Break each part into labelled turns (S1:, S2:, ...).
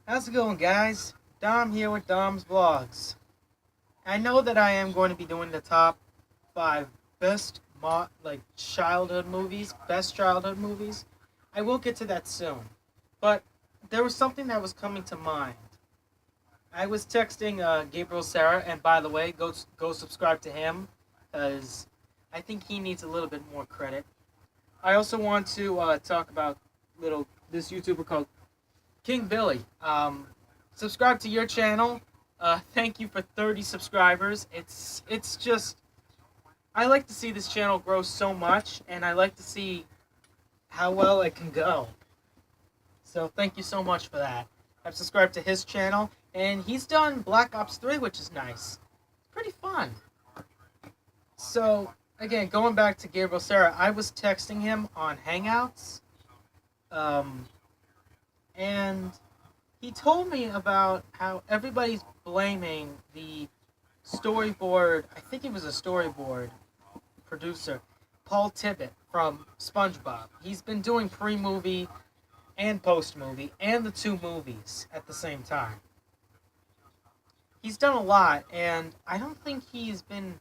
S1: How's it going, guys? Dom here with Dom's Vlogs. I know that I am going to be doing the top 5 best childhood movies, best childhood movies. I will get to that soon. But there was something that was coming to mind. I was texting Gabriel Sarah, and by the way, go subscribe to him, because I think he needs a little bit more credit. I also want to talk about this YouTuber called King Billy. Subscribe to your channel. Thank you for 30 subscribers. It's just I like to see this channel grow so much, and I like to see how well it can go. So thank you so much for that. I've subscribed to his channel, and he's done Black Ops 3, which is nice. It's pretty fun. So again, going back to Gabriel Sarah, I was texting him on Hangouts, and he told me about how everybody's blaming the storyboard, I think he was a storyboard producer, Paul Tibbet from SpongeBob. He's been doing pre-movie and post-movie and the two movies at the same time. He's done a lot, and I don't think he's been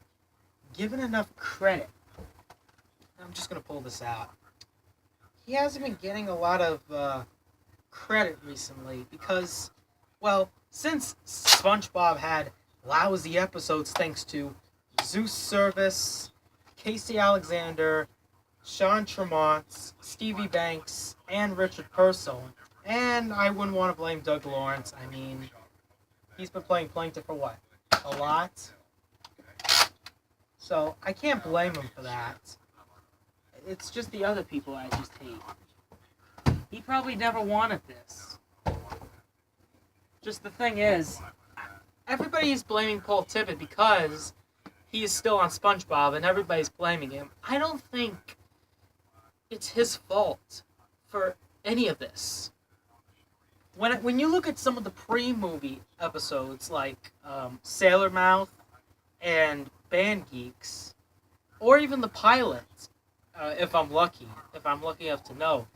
S1: given enough credit. I'm just going to pull this out. He hasn't been getting a lot of credit recently because, well, since SpongeBob had lousy episodes thanks to Zeus Service, Casey Alexander, Sean Tremont, Stevie Banks, and Richard Purcell. And I wouldn't want to blame Doug Lawrence. I mean, he's been playing Plankton for what? A lot? So I can't blame him for that. It's just the other people I just hate. He probably never wanted this. Just the thing is, everybody is blaming Paul Tibbet because he is still on SpongeBob and everybody's blaming him. I don't think it's his fault for any of this. When you look at some of the pre-movie episodes like Sailor Mouth and Band Geeks, or even the pilot, if I'm lucky enough to know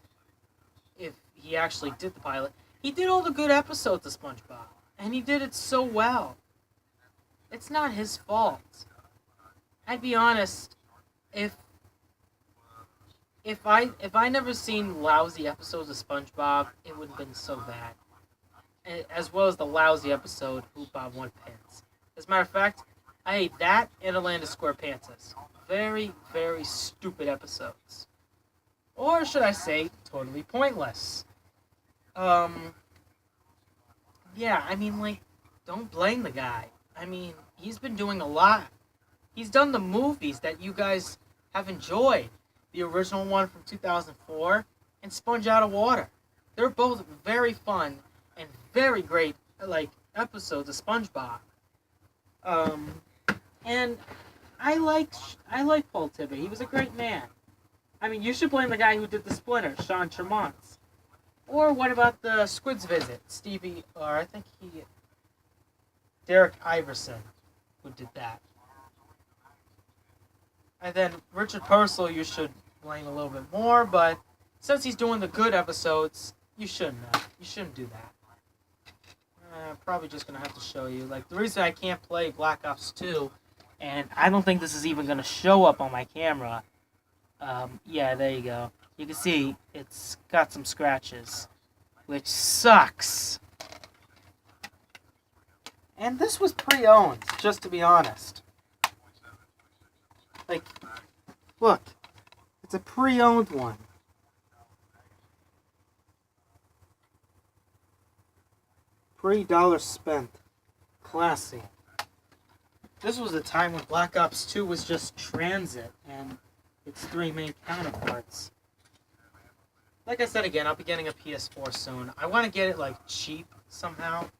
S1: if he actually did the pilot, he did all the good episodes of SpongeBob, and he did it so well. It's not his fault. I'd be honest, if I never seen lousy episodes of SpongeBob, it would have been so bad. As well as the lousy episode Who Bob Went Pants. As a matter of fact, I hate that and Atlantis SquarePants. Very, very stupid episodes. Or should I say, totally pointless. Yeah, I mean, don't blame the guy. I mean, he's been doing a lot. He's done the movies that you guys have enjoyed. The original one from 2004 and Sponge Out of Water. They're both very fun and very great, episodes of SpongeBob. And I like Paul Tibbet. He was a great man. I mean, you should blame the guy who did the Splinter, Sean Tremont. Or what about the Squid's Visit, Derek Iverson, who did that. And then Richard Purcell, you should blame a little bit more, but since he's doing the good episodes, you shouldn't do that. I'm probably just going to have to show you. The reason I can't play Black Ops 2, and I don't think this is even going to show up on my camera. Yeah, there you go. You can see it's got some scratches, which sucks. And this was pre-owned, just to be honest. Look, it's a pre-owned one. Pre-dollar spent. Classy. This was a time when Black Ops 2 was just transit and its three main counterparts. Like I said again, I'll be getting a PS4 soon. I want to get it cheap somehow.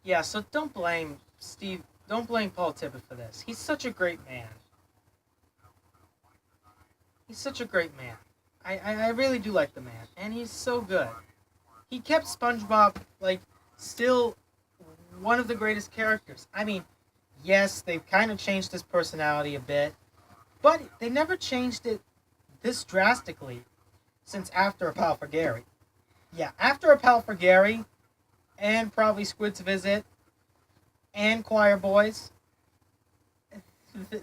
S1: Yeah, so don't blame Paul Tibbet for this. He's such a great man. He's such a great man. I really do like the man, and he's so good. He kept SpongeBob, still one of the greatest characters. I mean, yes, they've kind of changed his personality a bit, but they never changed it this drastically. since after A Pal for Gary. Yeah, after A Pal for Gary, and probably Squid's Visit, and Choir Boys.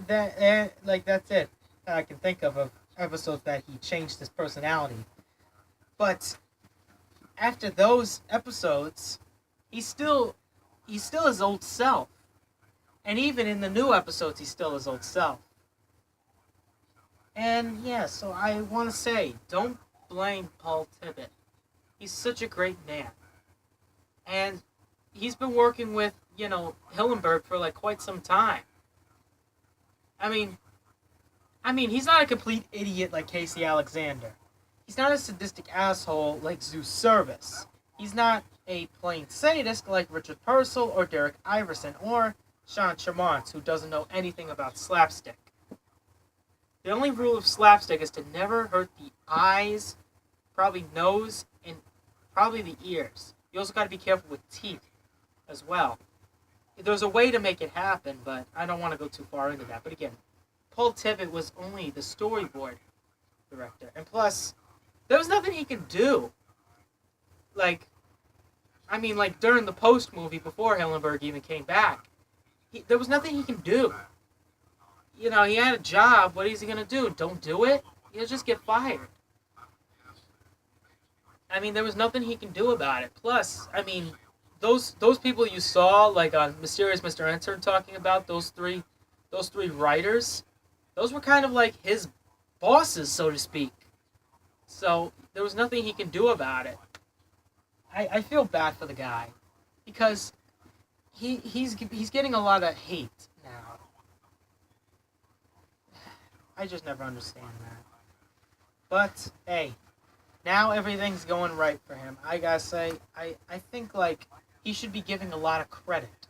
S1: That's it that I can think of episodes that he changed his personality. But after those episodes, he's still his old self. And even in the new episodes, he's still his old self. And yeah, so I want to say, don't blame Paul Tibbet. He's such a great man. And he's been working with, Hillenburg for like quite some time. I mean, he's not a complete idiot like Casey Alexander. He's not a sadistic asshole like Zeus Service. He's not a plain sadist like Richard Purcell or Derek Iverson or Sean Chamont, who doesn't know anything about slapstick. The only rule of slapstick is to never hurt the eyes, probably nose, and probably the ears. You also got to be careful with teeth as well. There's a way to make it happen, but I don't want to go too far into that. But again, Paul Tibbet was only the storyboard director. And plus, there was nothing he could do. Like during the Post movie, before Hillenburg even came back, there was nothing he can do. He had a job. What is he going to do? Don't do it? He'll just get fired. There was nothing he can do about it. Plus, those people you saw, like on Mysterious Mr. Enter, talking about those three writers, those were kind of like his bosses, so to speak. So there was nothing he can do about it. I feel bad for the guy because he's getting a lot of hate now. I just never understand that. But hey, now everything's going right for him. I gotta say, I think like he should be giving a lot of credit.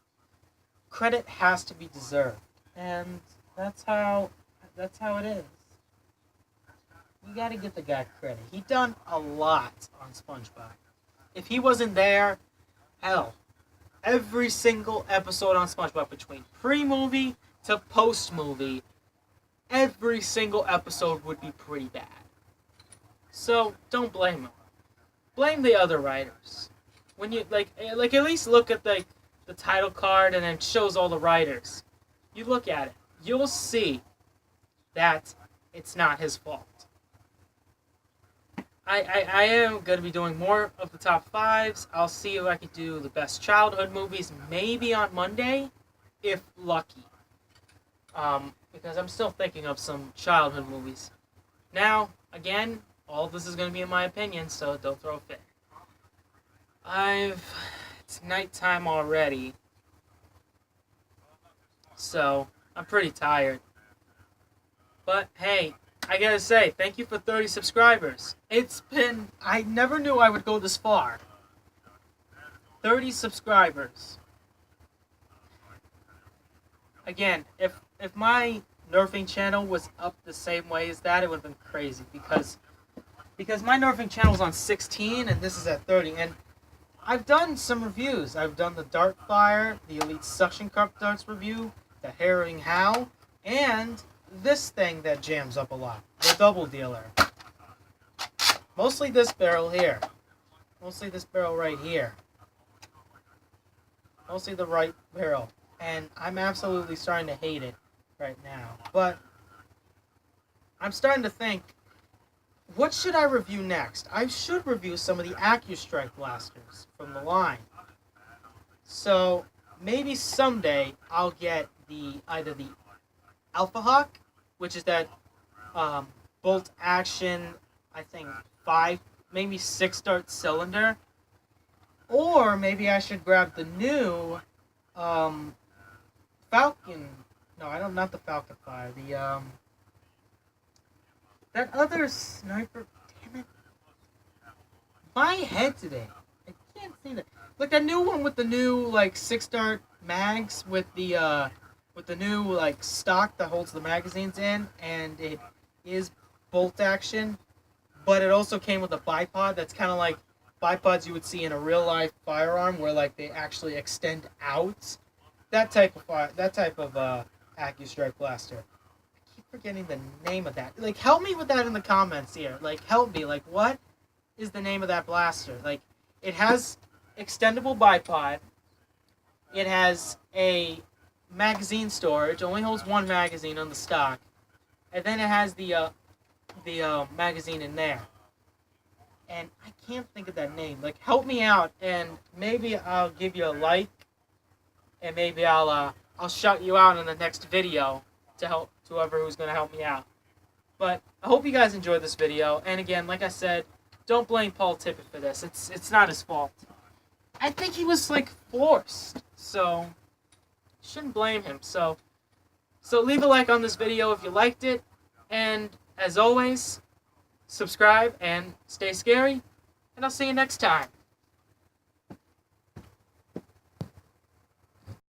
S1: Credit has to be deserved, and that's how it is. You gotta give the guy credit. He done a lot on SpongeBob. If he wasn't there, hell, every single episode on SpongeBob, between pre-movie to post-movie, every single episode would be pretty bad. So don't blame him. Blame the other writers. When you at least look at the title card and then it shows all the writers. You look at it, you'll see that it's not his fault. I am going to be doing more of the top fives. I'll see if I can do the best childhood movies maybe on Monday, if lucky. Because I'm still thinking of some childhood movies. Now, again, all this is going to be in my opinion, so don't throw a fit. It's nighttime already, so I'm pretty tired. But hey, I gotta say, thank you for 30 subscribers. I never knew I would go this far. 30 subscribers. Again, if my Nerfing channel was up the same way as that, it would have been crazy, because my Nerfing channel is on 16 and this is at 30, and I've done some reviews. I've done the Dartfire, the Elite Suction Cup Darts review, the Herring How, and this thing that jams up a lot, the Double Dealer. Mostly this barrel here. Mostly this barrel right here. Mostly the right barrel. And I'm absolutely starting to hate it right now. But I'm starting to think, what should I review next? I should review some of the AccuStrike blasters from the line. So maybe someday I'll get either the Alpha Hawk, which is that bolt action, I think 5, maybe 6 dart cylinder, or maybe I should grab the new Falcon. No, not the Falcon 5. The that other sniper. Damn it! My head today. I can't see that. Like that new one with the new 6 dart mags with the new stock that holds the magazines in, and it is bolt action, but it also came with a bipod that's kind of like bipods you would see in a real life firearm, where they actually extend out. That type of AccuStrike blaster. I keep forgetting the name of that. Like, help me with that in the comments here. Like, help me. Like, what is the name of that blaster? Like, it has extendable bipod. It has a magazine storage. Only holds one magazine on the stock. And then it has the magazine in there. And I can't think of that name. Like, help me out, and maybe I'll give you a like, and maybe I'll shout you out in the next video to help whoever who's gonna help me out. But I hope you guys enjoyed this video. And again, like I said, don't blame Paul Tibbet for this. It's not his fault. I think he was like forced, so shouldn't blame him. So leave a like on this video if you liked it, and as always, subscribe and stay scary, and I'll see you next time.